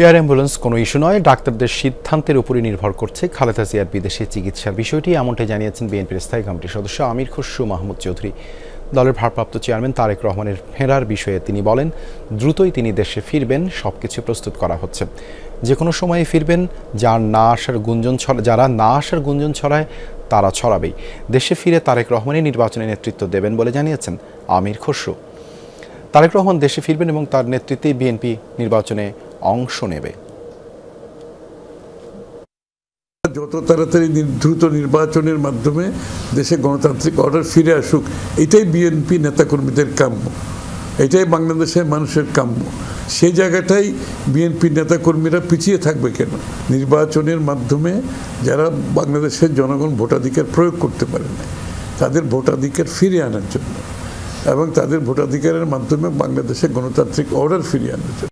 Air ambulance কোনো issue নয়, ডাক্তারদের সিদ্ধান্তের উপরই নির্ভর করছে খালেদা জিয়ার বিদেশে চিকিৎসার বিষয়টি, এমনটাই জানিয়েছেন বিএনপির স্থায়ী কমিটির সদস্য আমির খসরু মাহমুদ চৌধুরী। দলের ভারপ্রাপ্ত চেয়ারম্যান তারেক রহমানের ফেরার বিষয়ে তিনি বলেন, দ্রুতই তিনি দেশে ফিরবেন, সবকিছু প্রস্তুত করা হচ্ছে, যে কোনো সময়ে ফিরবেন। যারা না আসার গুঞ্জন ছড়ায় তারা ছড়াবেই। দেশে ফিরে তারেক রহমানই নির্বাচনে নেতৃত্ব দেবেন বলে জানিয়েছেন আমির খসরু। তারেক রহমান দেশে ফিরবেন এবং তার নেতৃত্বেই বিএনপি নির্বাচনে অংশ নেবে। যত তাড়াতাড়ি দ্রুত নির্বাচনের মাধ্যমে দেশে গণতান্ত্রিক অর্ডার ফিরে আসুক, এটাই বিএনপি নেতাকর্মীদের কাম্য, এটাই বাংলাদেশের মানুষের কাম্য। সেই জায়গাটাই বিএনপি নেতাকর্মীরা পিছিয়ে থাকবে কেন? নির্বাচনের মাধ্যমে যারা বাংলাদেশের জনগণ ভোটাধিকার প্রয়োগ করতে পারে না, তাদের ভোটাধিকার ফিরিয়ে আনার জন্য এবং তাদের ভোটাধিকারের মাধ্যমে বাংলাদেশে গণতান্ত্রিক অর্ডার ফিরিয়ে আনার জন্য